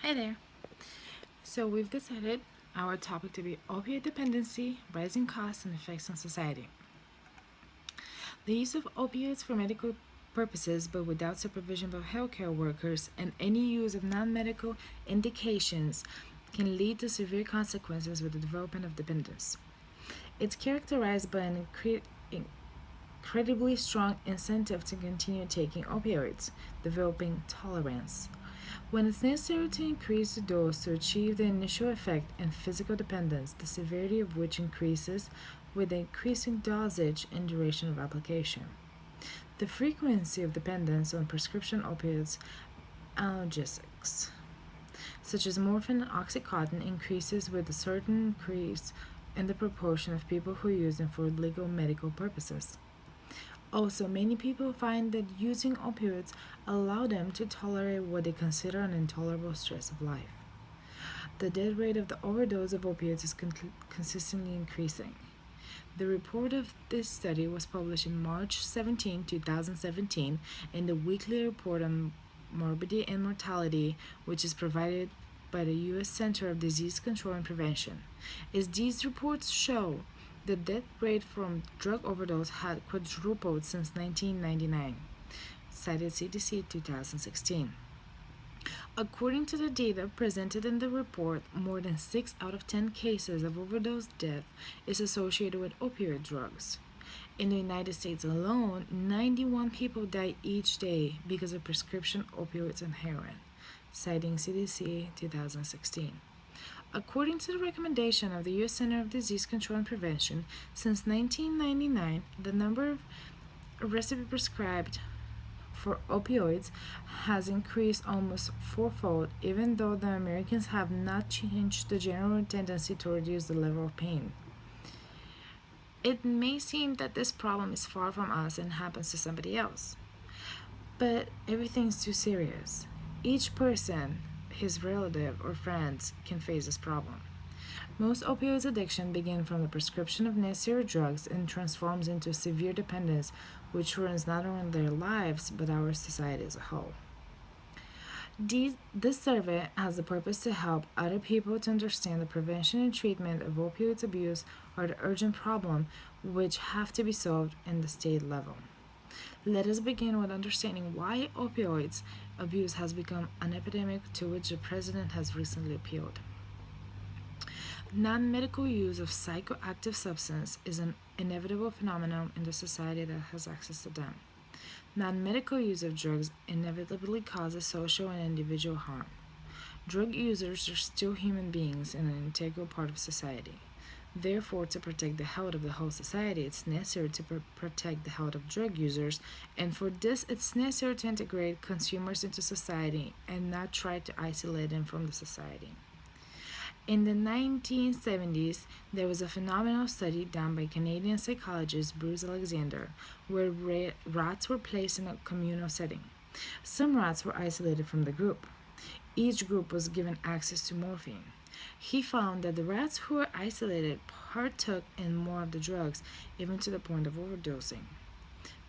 Hi there. So we've decided our topic to be opioid dependency, rising costs, and effects on society. The use of opioids for medical purposes but without supervision of healthcare workers and any use of non-medical indications can lead to severe consequences with the development of dependence. It's characterized by an incredibly strong incentive to continue taking opioids, developing tolerance. When it's necessary to increase the dose to achieve the initial effect and physical dependence, the severity of which increases with the increasing dosage and duration of application. The frequency of dependence on prescription opioids analgesics, such as morphine and oxycontin, increases with a certain increase in the proportion of people who use them for legal medical purposes. Also, many people find that using opioids allow them to tolerate what they consider an intolerable stress of life. The death rate of the overdose of opioids is consistently increasing. The report of this study was published in March 17, 2017, in the weekly report on morbidity and mortality, which is provided by the U.S. Center of Disease Control and Prevention. As these reports show, the death rate from drug overdose had quadrupled since 1999, cited CDC 2016. According to the data presented in the report, more than 6 out of 10 cases of overdose death is associated with opioid drugs. In the United States alone, 91 people die each day because of prescription opioids and heroin, citing CDC 2016. According to the recommendation of the U.S. Center of Disease Control and Prevention, since 1999, the number of recipe prescribed for opioids has increased almost fourfold, even though the Americans have not changed the general tendency to reduce the level of pain. It may seem that this problem is far from us and happens to somebody else, but everything's too serious. Each person, his relative, or friends can face this problem. Most opioid addiction begin from the prescription of necessary drugs and transforms into severe dependence, which ruins not only their lives but our society as a whole. This survey has the purpose to help other people to understand the prevention and treatment of opioid abuse are the urgent problem which have to be solved in the state level. Let us begin with understanding why opioids abuse has become an epidemic to which the president has recently appealed. Non-medical use of psychoactive substances is an inevitable phenomenon in the society that has access to them. Non-medical use of drugs inevitably causes social and individual harm. Drug users are still human beings and an integral part of society. Therefore, to protect the health of the whole society, it's necessary to protect the health of drug users, and for this, it's necessary to integrate consumers into society and not try to isolate them from the society. In the 1970s, there was a phenomenal study done by Canadian psychologist Bruce Alexander, where rats were placed in a communal setting. Some rats were isolated from the group. Each group was given access to morphine. He found that the rats who were isolated partook in more of the drugs, even to the point of overdosing.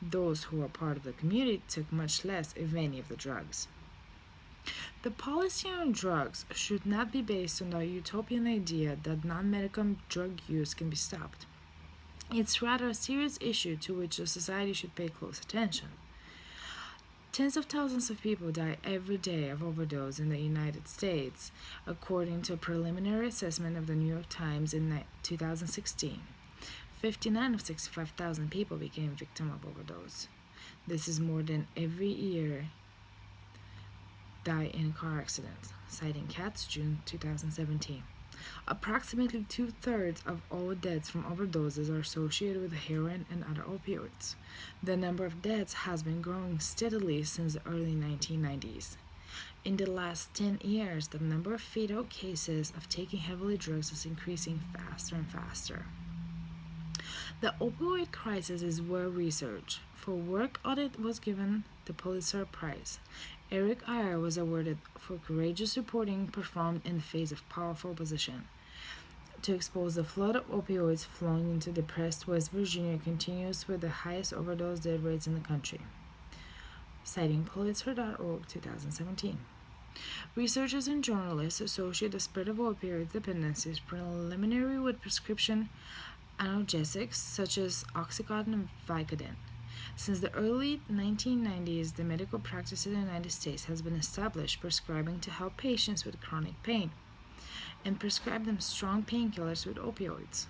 Those who were part of the community took much less, if any, of the drugs. The policy on drugs should not be based on the utopian idea that non-medical drug use can be stopped. It's rather a serious issue to which the society should pay close attention. Tens of thousands of people die every day of overdose in the United States, according to a preliminary assessment of the New York Times in 2016. 59 of 65,000 people became victims of overdose. This is more than every year die in a car accident, citing Katz, June 2017. Approximately two-thirds of all deaths from overdoses are associated with heroin and other opioids. The number of deaths has been growing steadily since the early 1990s. In the last 10 years, the number of fatal cases of taking heavily drugs is increasing faster and faster. The opioid crisis is well researched. For work on it was given the Pulitzer Prize. Eric Eyre was awarded for courageous reporting performed in the face of powerful opposition. To expose the flood of opioids flowing into depressed West Virginia continues with the highest overdose death rates in the country. Citing Pulitzer.org 2017. Researchers and journalists associate the spread of opioid dependencies preliminary with prescription analgesics such as Oxycontin and Vicodin. Since the early 1990s, the medical practice in the United States has been established prescribing to help patients with chronic pain and prescribe them strong painkillers with opioids.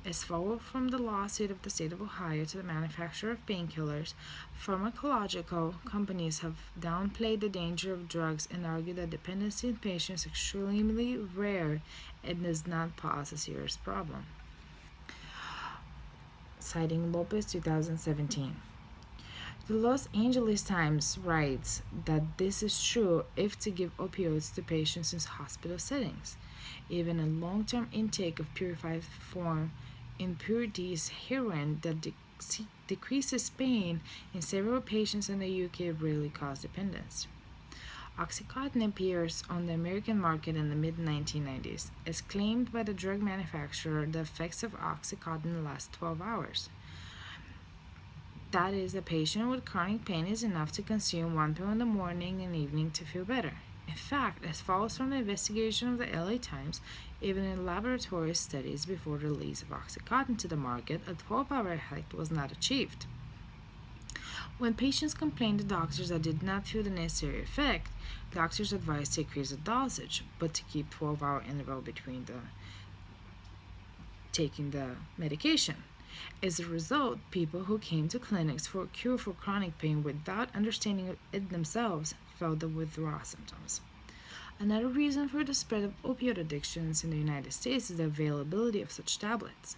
As followed from the lawsuit of the state of Ohio to the manufacturer of painkillers, pharmacological companies have downplayed the danger of drugs and argued that dependency in patients is extremely rare and does not pose a serious problem. Citing Lopez 2017. The Los Angeles Times writes that this is true if to give opioids to patients in hospital settings. Even a long-term intake of purified form impurities heroin that decreases pain in several patients in the UK rarely cause dependence. Oxycontin appears on the American market in the mid-1990s. As claimed by the drug manufacturer, the effects of Oxycontin last 12 hours. That is, a patient with chronic pain is enough to consume one pill in the morning and evening to feel better. In fact, as follows from the investigation of the LA Times, even in laboratory studies before the release of Oxycontin to the market, a 12-hour effect was not achieved. When patients complained to doctors that did not feel the necessary effect, doctors advised to increase the dosage, but to keep 12-hour interval between taking the medication. As a result, people who came to clinics for a cure for chronic pain without understanding it themselves felt the withdrawal symptoms. Another reason for the spread of opioid addictions in the United States is the availability of such tablets.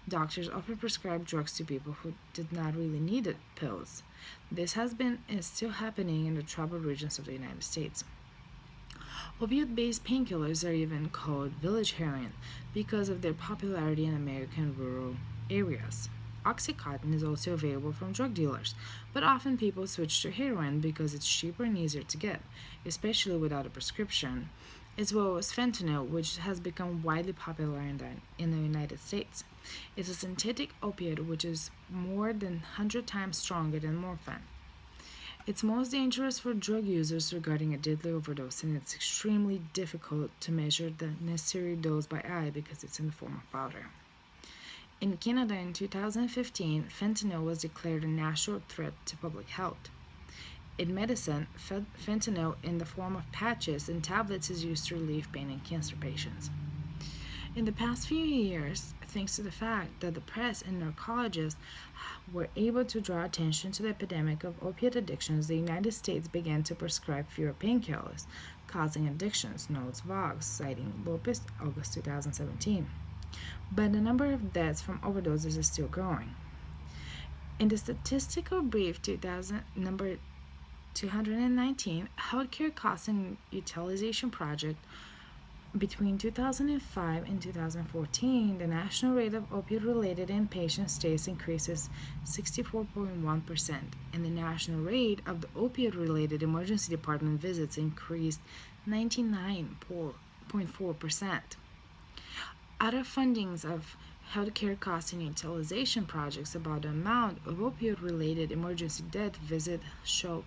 Doctors often prescribe drugs to people who did not really need pills. This has been and is still happening in the troubled regions of the United States. Opioid-based painkillers are even called village heroin because of their popularity in American rural areas. Oxycontin is also available from drug dealers, but often people switch to heroin because it's cheaper and easier to get, especially without a prescription, as well as fentanyl, which has become widely popular in the United States. It's a synthetic opioid which is more than 100 times stronger than morphine. It's most dangerous for drug users regarding a deadly overdose, and it's extremely difficult to measure the necessary dose by eye because it's in the form of powder. In Canada in 2015, fentanyl was declared a national threat to public health. In medicine, fentanyl in the form of patches and tablets is used to relieve pain in cancer patients. In the past few years, thanks to the fact that the press and neurologists were able to draw attention to the epidemic of opiate addictions, the United States began to prescribe fewer painkillers, causing addictions, notes Vox, citing Lopez, August 2017. But the number of deaths from overdoses is still growing. In the statistical brief number 219, Healthcare Cost and Utilization Project, between 2005 and 2014, the national rate of opioid-related inpatient stays increases 64.1%, and the national rate of the opioid-related emergency department visits increased 99.4%. Other fundings of healthcare cost and utilization projects about the amount of opioid-related emergency death visits show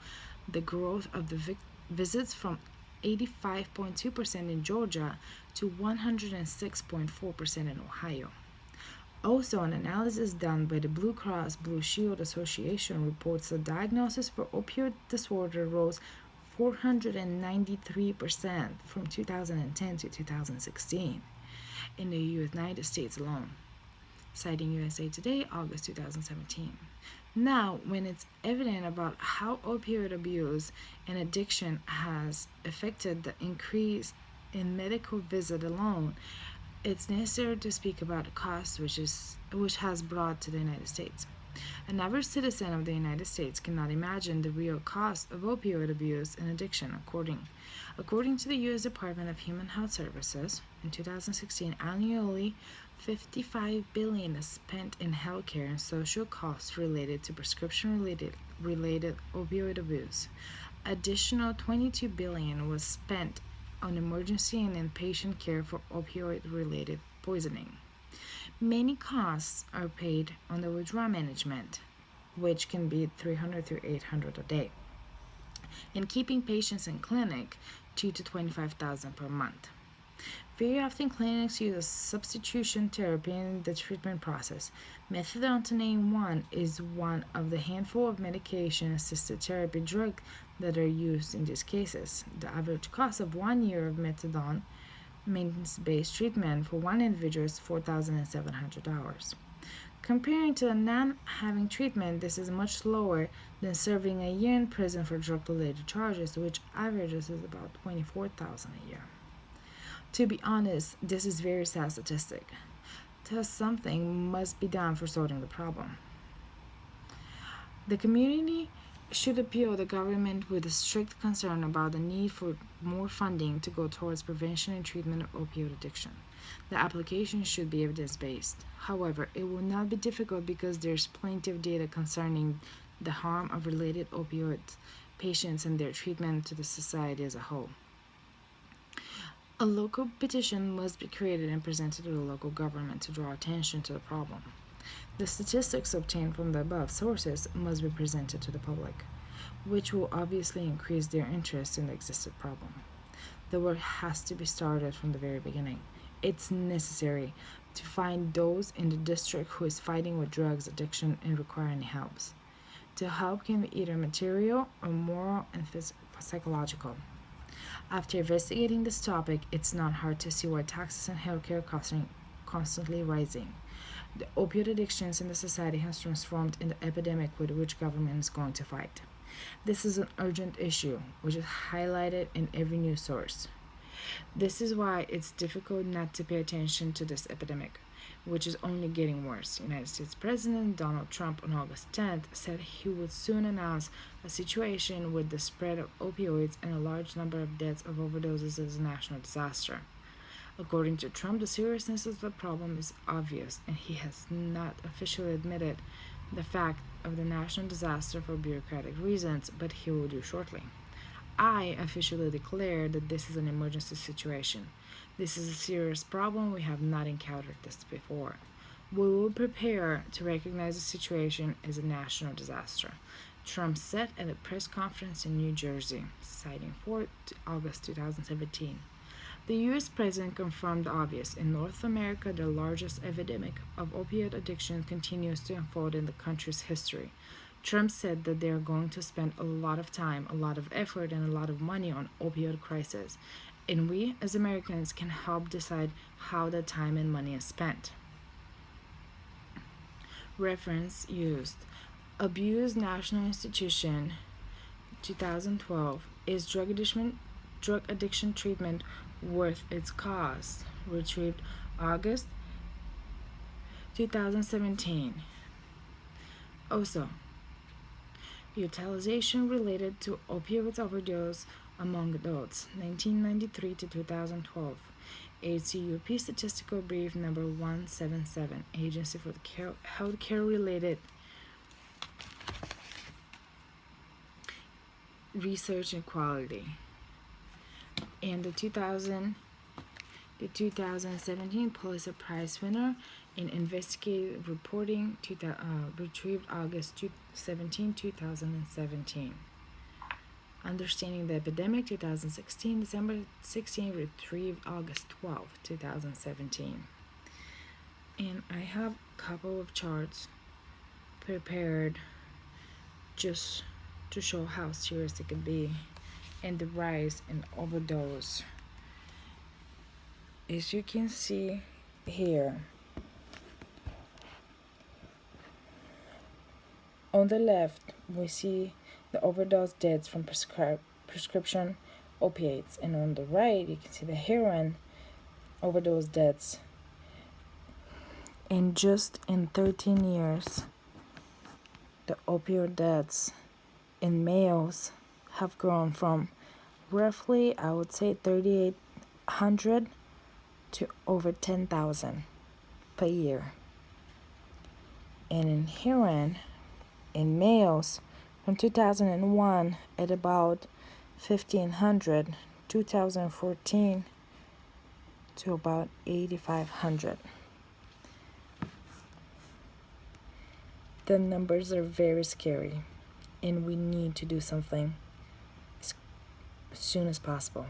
the growth of the visits from 85.2% in Georgia to 106.4% in Ohio. Also, an analysis done by the Blue Cross Blue Shield Association reports the diagnosis for opioid disorder rose 493% from 2010 to 2016 in the United States alone, citing USA Today, August 2017. Now, when it's evident about how opioid abuse and addiction has affected the increase in medical visit alone, it's necessary to speak about the cost which has brought to the United States. An average citizen of the United States cannot imagine the real cost of opioid abuse and addiction. According to the U.S. Department of Human Health Services, in 2016, annually $55 billion is spent in healthcare and social costs related to prescription-related opioid abuse. Additional $22 billion was spent on emergency and inpatient care for opioid-related poisoning. Many costs are paid on the withdrawal management, which can be $300 to $800 a day, and keeping patients in clinic 2 to 25,000 per month. Very often, clinics use a substitution therapy in the treatment process. Methadone, to name one, is one of the handful of medication-assisted therapy drugs that are used in these cases. The average cost of 1 year of methadone maintenance-based treatment for one individual is $4,700. Comparing to a non-having treatment, this is much lower than serving a year in prison for drug-related charges, which averages is about $24,000 a year. To be honest, this is very sad statistic. Thus, something must be done for solving the problem. The community should appeal the government with a strict concern about the need for more funding to go towards prevention and treatment of opioid addiction. The application should be evidence-based. However, it will not be difficult because there's plenty of data concerning the harm of related opioid patients and their treatment to the society as a whole. A local petition must be created and presented to the local government to draw attention to the problem. The statistics obtained from the above sources must be presented to the public, which will obviously increase their interest in the existing problem. The work has to be started from the very beginning. It's necessary to find those in the district who is fighting with drugs addiction and requiring help. The help can be either material or moral and psychological. After investigating this topic, it's not hard to see why taxes and healthcare costs are constantly rising. The opioid addictions in the society has transformed into an epidemic with which government is going to fight. This is an urgent issue, which is highlighted in every news source. This is why it's difficult not to pay attention to this epidemic, which is only getting worse. United States President Donald Trump on August 10th said he would soon announce a situation with the spread of opioids and a large number of deaths of overdoses as a national disaster. According to Trump, the seriousness of the problem is obvious, and he has not officially admitted the fact of the national disaster for bureaucratic reasons, but he will do shortly. I officially declare that this is an emergency situation. This is a serious problem. We have not encountered this before. We will prepare to recognize the situation as a national disaster, Trump said at a press conference in New Jersey, citing 4 August 2017. The U.S. president confirmed the obvious. In North America, the largest epidemic of opioid addiction continues to unfold in the country's history. Trump said that they are going to spend a lot of time, a lot of effort, and a lot of money on opioid crisis, and we, as Americans, can help decide how that time and money is spent. Reference used. Abuse National Institution, 2012. Is drug addiction treatment worth its cost? Retrieved August 2017. Also, utilization related to opioid overdose among adults, 1993 to 2012. ACUP Statistical Brief number 177, Agency for the Healthcare Related Research and Quality. And the 2017 Pulitzer Prize winner in investigative reporting, retrieved August 17, 2017. Understanding the Epidemic, 2016, December 16, retrieved August 12, 2017. And I have a couple of charts prepared just to show how serious it could be and the rise in overdose. As you can see here, on the left, we see the overdose deaths from prescription opiates, and on the right, you can see the heroin overdose deaths. And just in 13 years, the opioid deaths in males have grown from roughly, I would say, 3,800 to over 10,000 per year. And in heroin, in males, from 2001 at about 1,500, 2014 to about 8,500. The numbers are very scary, and we need to do something as soon as possible.